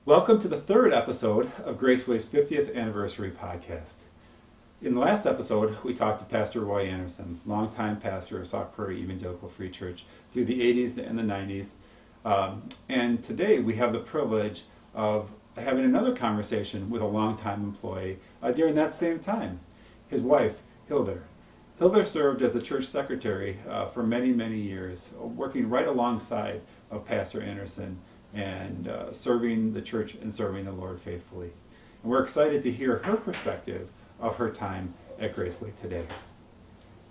Welcome to the third episode of Graceway's 50th anniversary podcast. In the last episode, we talked to Pastor Roy Anderson, longtime pastor of Sauk Prairie Evangelical Free Church through the 80s and the 90s. And today we have the privilege of having another conversation with a longtime employee during that same time, his wife, Hilder. Hilder served as a church secretary for many, many years, working right alongside of Pastor Anderson and serving the church and serving the Lord faithfully. And we're excited to hear her perspective of her time at Graceway today.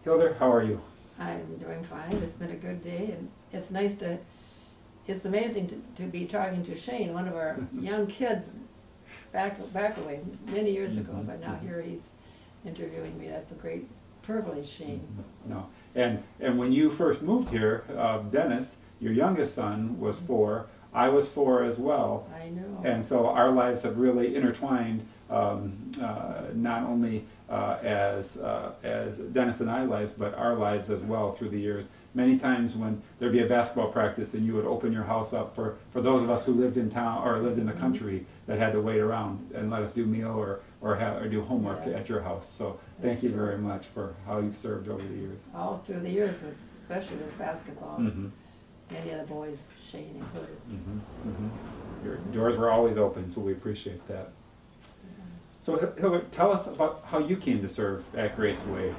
Hilder, how are you? I'm doing fine. It's been a good day, and it's amazing to be talking to Shane, one of our young kids, back away many years ago, but now here he's interviewing me. That's a great privilege, Shane. No. And when you first moved here, Dennis, your youngest son, was 4. I was 4 as well. I know. And so our lives have really intertwined, not only as Dennis and I lives, but our lives as well through the years. Many times when there'd be a basketball practice and you would open your house up for those of us who lived in town or lived in the country that had to wait around and let us do meal or do homework at your house. So thank you very much for how you've served over the years. All through the years, especially with basketball. Mm-hmm. Many of the boys, Shane included. Mm-hmm. Mm-hmm. Your doors were always open, so we appreciate that. So Hilder, tell us about how you came to serve at Graceway,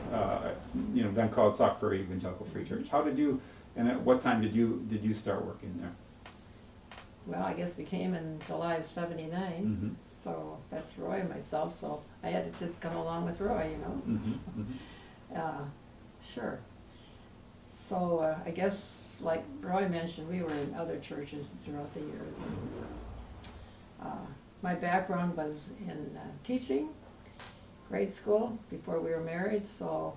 then called Sauk Prairie Evangelical Free Church. How did you, and at what time did you start working there? Well, I guess we came in July of '79, Mm-hmm. so that's Roy and myself, so I had to just come along with Roy, you know. Mm-hmm. Mm-hmm. Sure. So I guess, like Roy mentioned, we were in other churches throughout the years. And, my background was in teaching, grade school, before we were married, so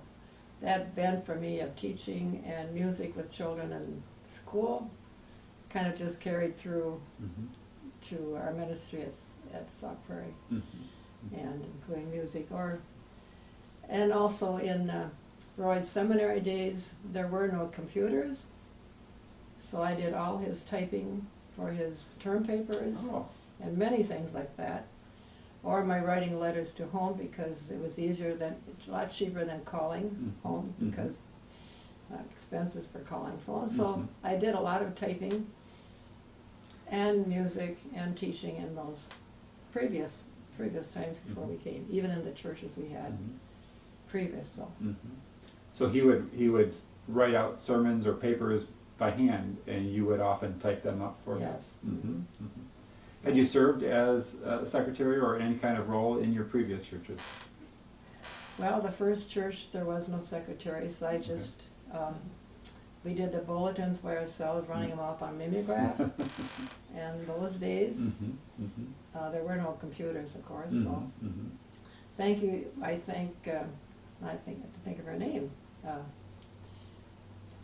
that bent for me of teaching and music with children in school kind of just carried through to our ministry at Sauk Prairie, and including music. And also in Roy's seminary days, there were no computers, so I did all his typing for his term papers. Oh. And many things like that, or my writing letters to home, because it was it's a lot cheaper than calling home, because expenses for calling phone. So I did a lot of typing and music and teaching in those previous times before we came, even in the churches we had previous. So So he would write out sermons or papers by hand, and you would often type them up for him. Yes. Had you served as a secretary or any kind of role in your previous churches? Well, the first church, there was no secretary, so I just, we did the bulletins by ourselves, running them off on mimeograph. And those days, there were no computers, of course, so. Thank you, I have to think of her name.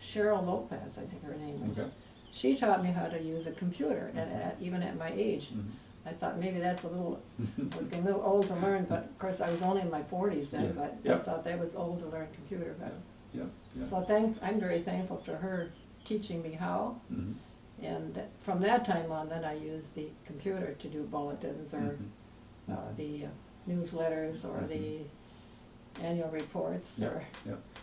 Cheryl Lopez, I think her name was. Okay. She taught me how to use a computer, even at my age. I thought maybe that's I was getting a little old to learn, but of course I was only in my 40s then, but I thought that was old to learn computer. But so I'm very thankful to her teaching me how. And from that time on, then I used the computer to do bulletins or the newsletters or the annual reports.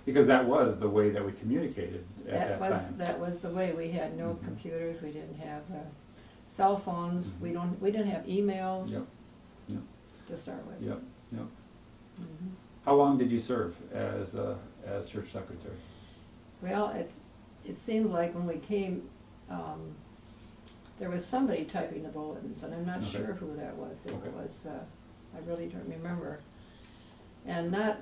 Because that was the way that we communicated at that time. That was the way. We had no computers. We didn't have cell phones. We didn't have emails to start with. How long did you serve as church secretary? Well, it seemed like when we came, there was somebody typing the bulletins, and I'm not sure who that was. It was I really don't remember, and not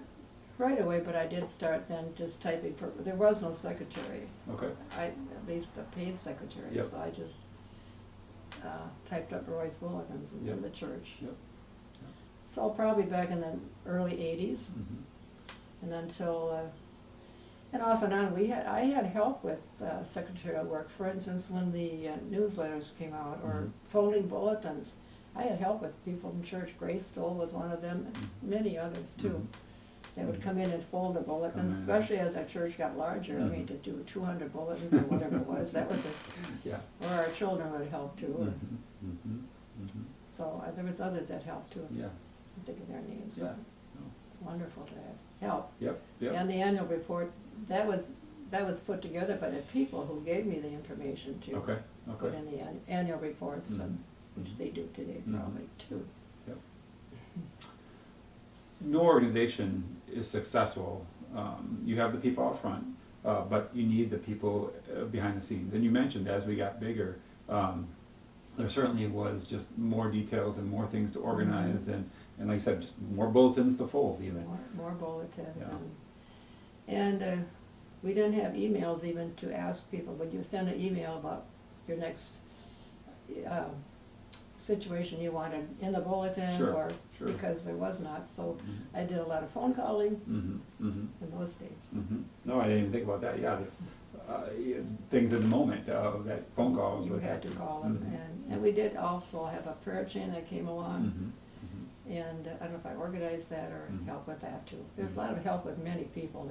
right away, but I did start then just typing there was no secretary. At least a paid secretary, so I just typed up Roy's bulletins in the church. So probably back in the early 80s, and until, and off and on, I had help with secretarial work. For instance, when the newsletters came out, or folding bulletins, I had help with people from church. Grace Stoll was one of them, and many others too. They would come in and fold the bulletins, especially as our church got larger. I mean, to do 200 bulletins or whatever it was, that was or our children would help too. So there was others that helped too. Yeah. I think of their names. Yeah. It's wonderful to have help. Yep. And the annual report, that was put together by the people who gave me the information to put in the annual reports, and which they do today probably too. Yep. No organization is successful. You have the people out front, but you need the people behind the scenes. And you mentioned as we got bigger, there certainly was just more details and more things to organize, and like you said, just more bulletins to fold even. More bulletins. Yeah. And we didn't have emails even to ask people, would you send an email about your next situation you wanted in the bulletin, or because there was not. So I did a lot of phone calling in those days. No, I didn't even think about that. Yeah, this, things in the moment, that phone calls. You had to call them, and we did also have a prayer chain that came along. And I don't know if I organized that or helped with that too. There's a lot of help with many people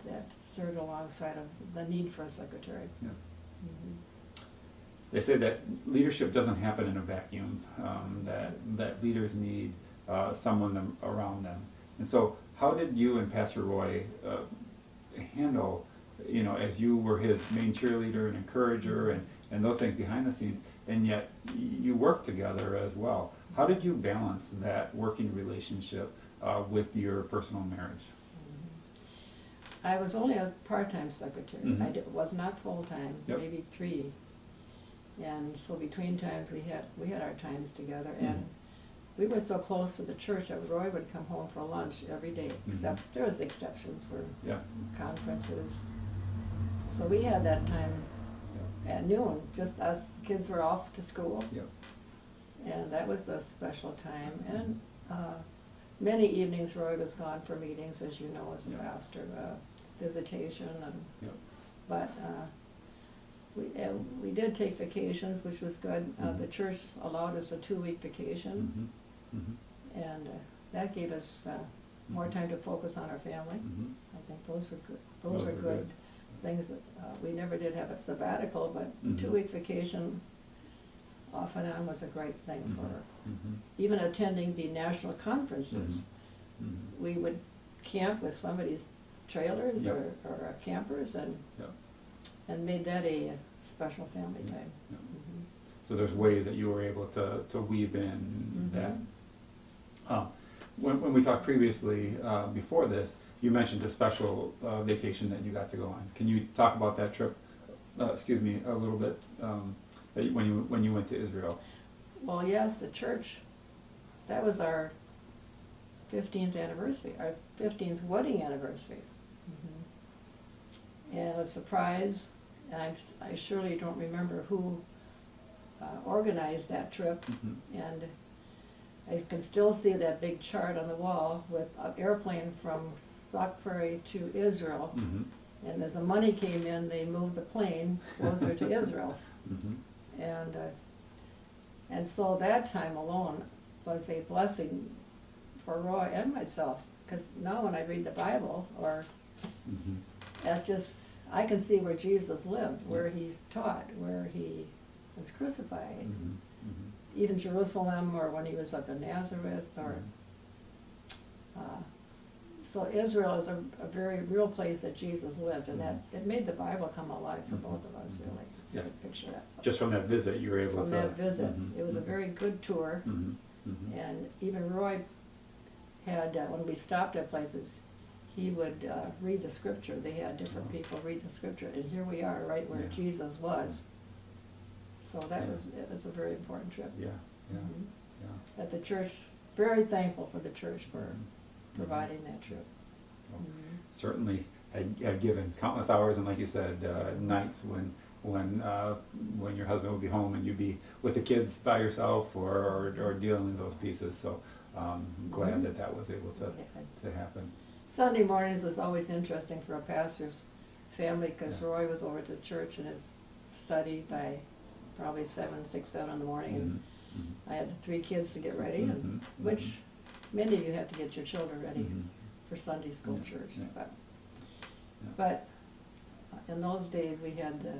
that served alongside of the need for a secretary. Yeah. They say that leadership doesn't happen in a vacuum, that leaders need someone around them. And so how did you and Pastor Roy handle, as you were his main cheerleader and encourager and those things behind the scenes, and yet you worked together as well? How did you balance that working relationship with your personal marriage? I was only a part-time secretary. I was not full-time, maybe 3. And so between times we had our times together, and we were so close to the church that Roy would come home for lunch every day, except there was exceptions for conferences. So we had that time at noon, just us kids were off to school. And that was a special time. And many evenings Roy was gone for meetings, as you know, as a pastor, visitation. But we did take vacations, which was good. The church allowed us a 2-week vacation, and that gave us more time to focus on our family. I think those were good. Those were good things. That we never did have a sabbatical, but 2-week vacation off and on was a great thing for her. Even attending the national conferences, we would camp with somebody's trailers or campers, and made that a special family time. So there's ways that you were able to weave in that. When we talked previously, before this, you mentioned a special vacation that you got to go on. Can you talk about that trip, a little bit, when you went to Israel? Well, yes, the church, that was our 15th anniversary, our 15th wedding anniversary. And a surprise, and I surely don't remember who organized that trip, and I can still see that big chart on the wall with an airplane from Sauk Prairie to Israel, and as the money came in, they moved the plane closer to Israel. And so that time alone was a blessing for Roy and myself, because now when I read the Bible, or that just, I can see where Jesus lived, where he taught, where he was crucified, even Jerusalem, or when he was up in Nazareth, or so Israel is a very real place that Jesus lived, and that it made the Bible come alive for both of us, really. Yeah. Picture that. So Just from that visit, you were able to. From that visit, it was a very good tour, and even Roy had, when we stopped at places, he would read the scripture. They had different people read the scripture, and here we are, right where Jesus was. So that it was a very important trip. At the church, very thankful for the church for providing that trip. Certainly had given countless hours, and like you said, nights when your husband would be home and you'd be with the kids by yourself or dealing with those pieces. So I'm glad that was able to happen. Sunday mornings is always interesting for a pastor's family, because Roy was over to church in his study by probably 7 in the morning, and I had the 3 kids to get ready, and which many of you have to get your children ready for Sunday school church. But in those days we had the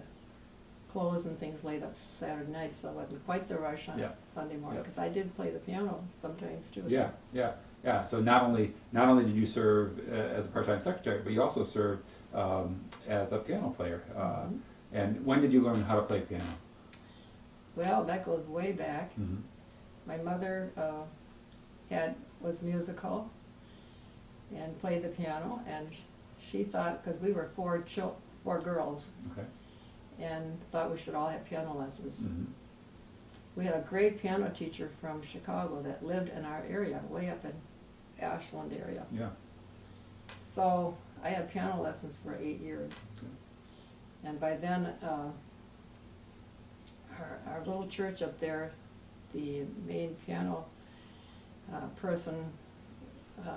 clothes and things laid up Saturday night, so it wasn't quite the rush on Yeah. Sunday morning, Yeah. because I did play the piano sometimes too. Yeah, yeah, yeah. So not only did you serve as a part-time secretary, but you also served as a piano player. Mhm. And when did you learn how to play piano? Well, that goes way back. Mm-hmm. My mother was musical and played the piano, and she thought, because we were four girls, Okay. and thought we should all have piano lessons. Mm-hmm. We had a great piano teacher from Chicago that lived in our area, way up in Ashland area. Yeah. So I had piano lessons for 8 years. Okay. And by then, our little church up there, the main piano person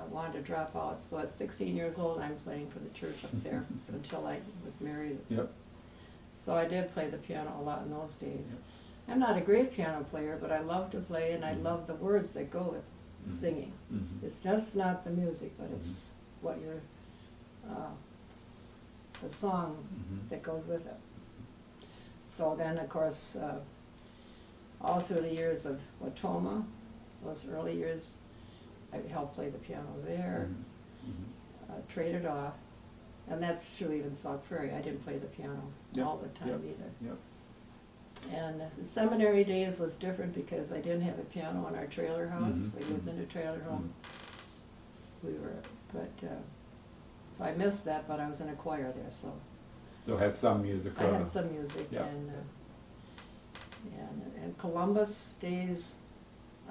wanted to drop out. So at 16 years old, I'm playing for the church up there until I was married. Yep. So I did play the piano a lot in those days. I'm not a great piano player, but I love to play, and I love the words that go with singing. Mm-hmm. It's just not the music, but it's what you're, the song that goes with it. So then, of course, all through the years of Watoma, those early years, I helped play the piano there, traded off, and that's true even Sauk Prairie. I didn't play the piano all the time either. Yep. And the seminary days was different because I didn't have a piano in our trailer house. Mhm. We lived in a trailer home. So I missed that, but I was in a choir there, so Still had some music. I had some music. Yeah. And Columbus days,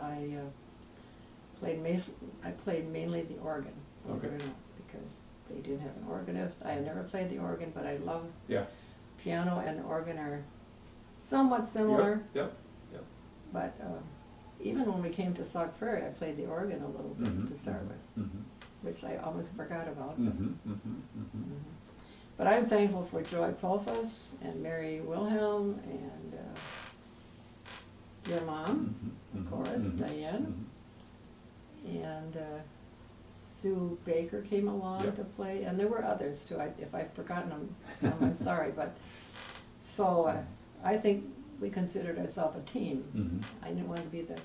I played mainly the organ, believe it or not, because they didn't have an organist. I had never played the organ, but I love piano and organ are somewhat similar. Yep. But even when we came to Sauk Prairie, I played the organ a little bit to start with, which I almost forgot about. But I'm thankful for Joy Polfus and Mary Wilhelm and your mom, of course, Diane, and Sue Baker came along to play, and there were others too. If I've forgotten them, I'm sorry. But so I think we considered ourselves a team. I didn't want to be the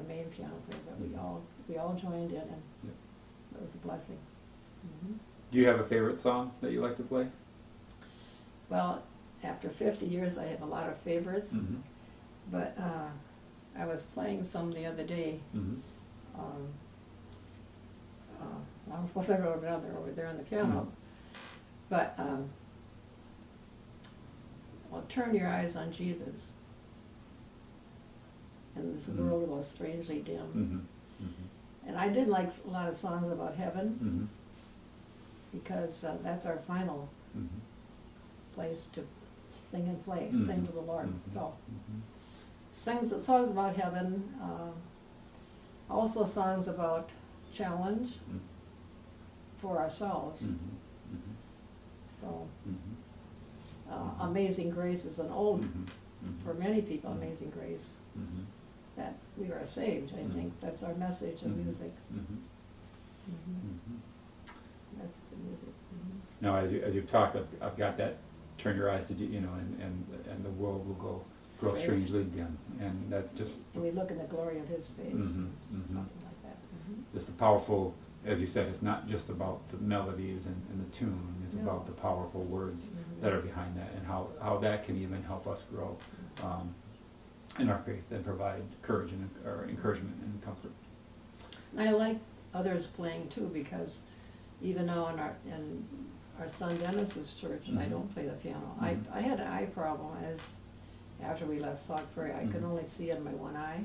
main piano player, but we all joined in, and it was a blessing. Do you have a favorite song that you like to play? Well, after 50 years, I have a lot of favorites, but I was playing some the other day. I was supposed to go over there on the piano, but well, turn your eyes on Jesus, and this world goes strangely dim. And I did like a lot of songs about heaven, because that's our final place to sing and play, sing to the Lord. So, songs about heaven, also songs about challenge for ourselves. So, Amazing Grace is an old, for many people, Amazing Grace, that we are saved. I think that's our message of music. That's the music. Now, as you've talked, I've got that. Turn your eyes to and the world will grow strangely dim, and that just. And we look in the glory of His face, something like that. Just the powerful, as you said, it's not just about the melodies and the tune. It's about the powerful words that are behind that, and how that can even help us grow in our faith and provide courage or encouragement and comfort. And I like others playing too, because even now in our son Dennis's church, I don't play the piano. I had an eye problem after we left Sauk Prairie. I could only see in my one eye,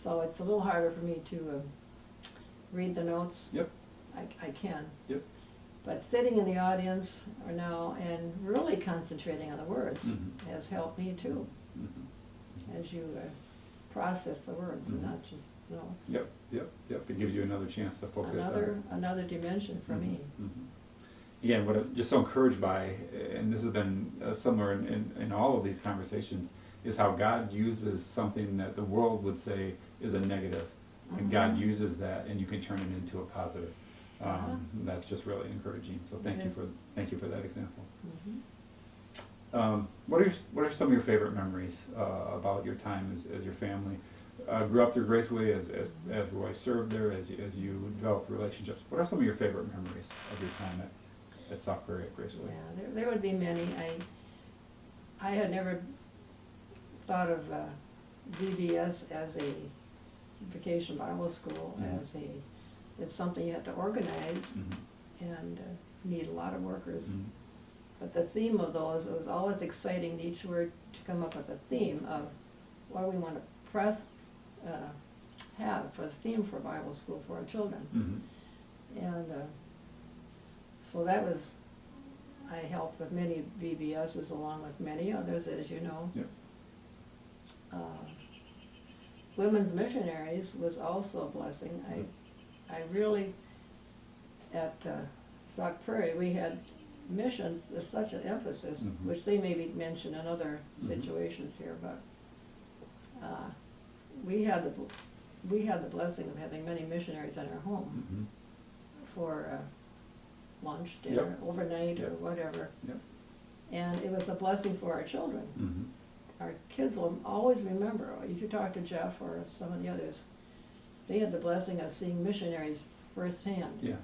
so it's a little harder for me to read the notes. I can. But sitting in the audience now and really concentrating on the words has helped me too, as you process the words and not just notes. It gives you another chance to focus. Another dimension for me. Again, what I'm just so encouraged by, and this has been somewhere in all of these conversations, is how God uses something that the world would say is a negative, and God uses that, and you can turn it into a positive. That's just really encouraging. So thank you for that example. What are some of your favorite memories about your time as your family grew up through Graceway, as Roy served there, as you developed relationships? What are some of your favorite memories of your time at Sock Prairie at Graceway? Yeah, there would be many. I had never thought of VBS as a vacation Bible school, it's something you have to organize and need a lot of workers. But the theme of those, it was always exciting each word to come up with a theme of what we want to have for the theme for Bible school for our children. And so that was, I helped with many VBSs along with many others, as you know. Yep. Women's missionaries was also a blessing. I really, at Sock Prairie, we had missions with such an emphasis, which they maybe mention in other situations here, but we had the blessing of having many missionaries in our home for lunch, dinner, overnight, or whatever. And it was a blessing for our children. Our kids will always remember, if you talk to Jeff or some of the others, they had the blessing of seeing missionaries firsthand.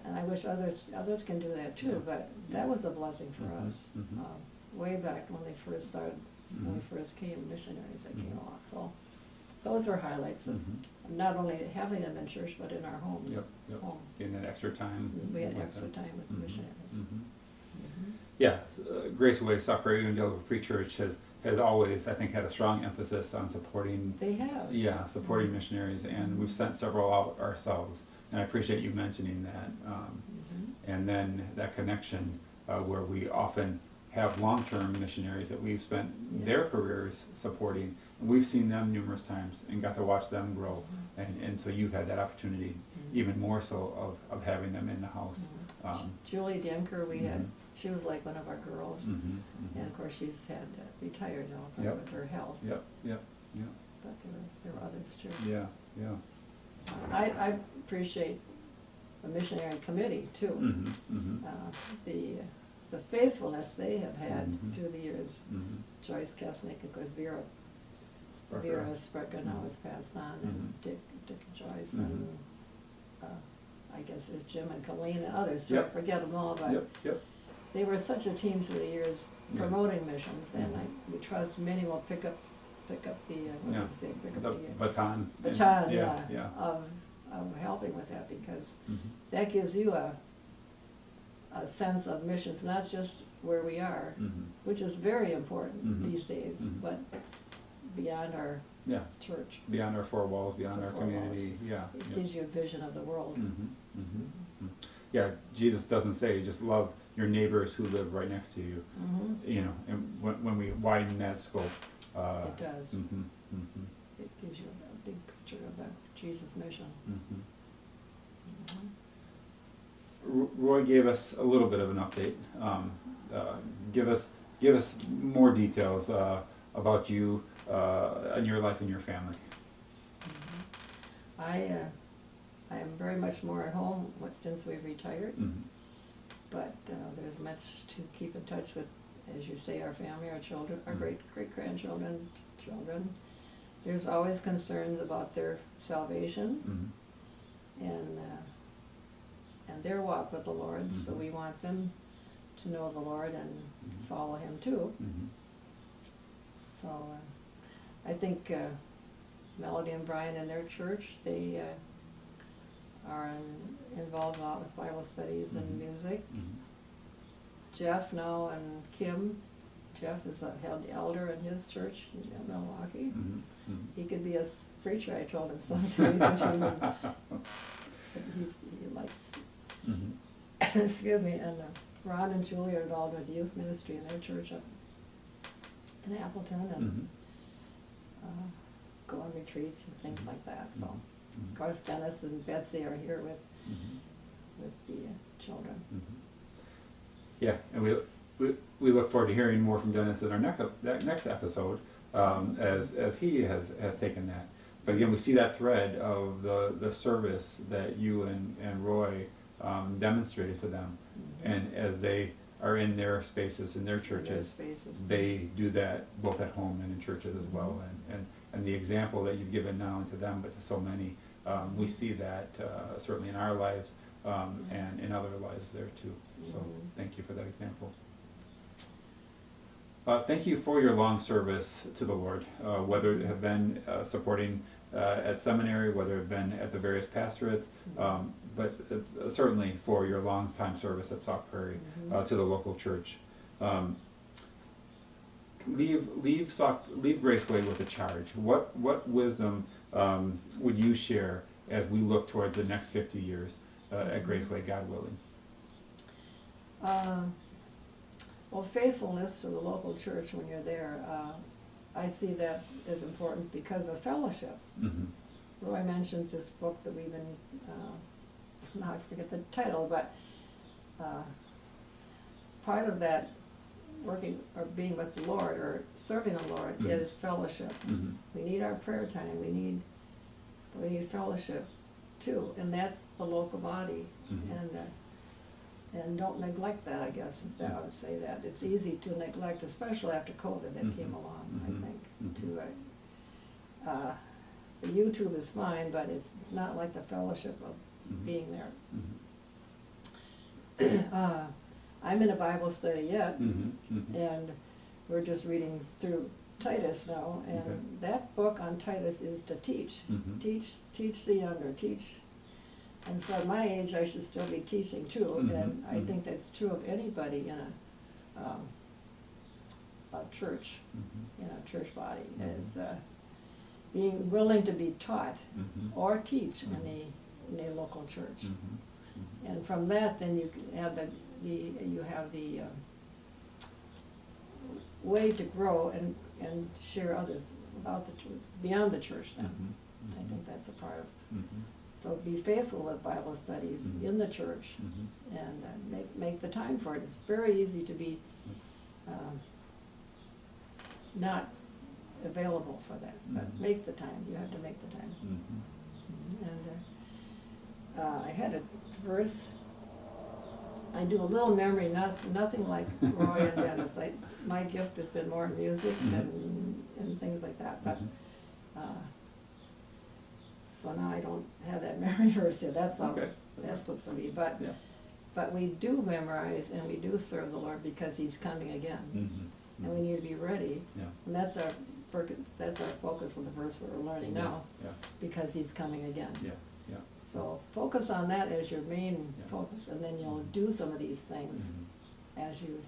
And I wish others can do that too, but that was a blessing for us. Way back when they first started, when we first came, missionaries that came along. So those were highlights of not only having them in church, but in our homes. Home. In that extra time. We had extra time with the missionaries. Yeah, Graceway, Sock Prairie Evangelical Free Church has always, I think, had a strong emphasis on supporting. They have. Yeah, supporting missionaries, and we've sent several out ourselves, and I appreciate you mentioning that. And then that connection where we often have long-term missionaries that we've spent their careers supporting, and we've seen them numerous times and got to watch them grow, and so you've had that opportunity even more so of having them in the house. Julie Demker, she was like one of our girls, and of course she's had retired now with her health. But there were others too. I appreciate the missionary committee too. The faithfulness they have had through the years. Joyce Kesnick, of course, Vera Sprecher now has passed on, and Dick and Joyce, and I guess there's Jim and Colleen and others. I forget them all, but they were such a team through the years promoting missions, and we trust many will pick up the baton. Of helping with that, because that gives you a sense of missions, not just where we are, which is very important these days, but beyond our church. Beyond our four walls, beyond our community. It gives you a vision of the world. Yeah, Jesus doesn't say just love your neighbors who live right next to you. You know, and when we widen that scope, it does. It gives you a big picture of the Jesus mission. Roy gave us a little bit of an update. Give us more details about you and your life and your family. I am very much more at home since we've retired, but there's much to keep in touch with, as you say, our family, our children, our great-grandchildren, children. There's always concerns about their salvation and their walk with the Lord, so we want them to know the Lord and follow Him too. So I think Melody and Brian and their church, they are involved a lot with Bible studies and music. Jeff now and Kim. Jeff is a head elder in his church in Milwaukee. He could be a preacher, I told him sometimes. He likes, excuse me, and Ron and Julie are involved with youth ministry in their church up in Appleton, and go on retreats and things like that. So, of course, Dennis and Betsy are here with the children. Yeah, and we look forward to hearing more from Dennis in our next episode, as he has taken that. But again, we see that thread of the service that you and Roy demonstrated to them, and as they are in their spaces, in their in their churches, spaces. they do that both at home and in churches as well. And the example that you've given not only to them but to so many, we see that certainly in our lives and in other lives there too. So thank you for that example. Thank you for your long service to the Lord, whether it have been supporting at seminary, whether it have been at the various pastorates, but certainly for your long time service at Sauk Prairie to the local church. Leave Graceway with a charge. What wisdom would you share as we look towards the next 50 years at Graceway, God willing? Well, faithfulness to the local church when you're there, I see that as important because of fellowship. Roy mentioned this book that we've been, now I forget the title, but part of that working or being with the Lord or serving the Lord is fellowship. We need our prayer time. We need fellowship too, and that's the local body. And don't neglect that, I guess, if I would say that. It's easy to neglect, especially after COVID that came along, I think. The YouTube is fine, but it's not like the fellowship of being there. I'm in a Bible study yet, and we're just reading through Titus now, and that book on Titus is to teach. Teach the younger, teach. And so at my age, I should still be teaching too, and I think that's true of anybody in a church, in a church body. It's being willing to be taught or teach in a local church, and from that, then you have the way to grow and share others about the truth beyond the church. Then I think that's a part of. So be faithful with Bible studies in the church, and make the time for it. It's very easy to be not available for that, but make the time. You have to make the time. And I had a verse. I do a little memory, nothing like Roy and Dennis. My gift has been more in music and things like that, but. So now I don't have that memory verse here. That's all. Okay. That's supposed to be. But we do memorize and we do serve the Lord because He's coming again, and we need to be ready. And that's our focus on the verse that we're learning now, because He's coming again. So focus on that as your main focus, and then you'll do some of these things as you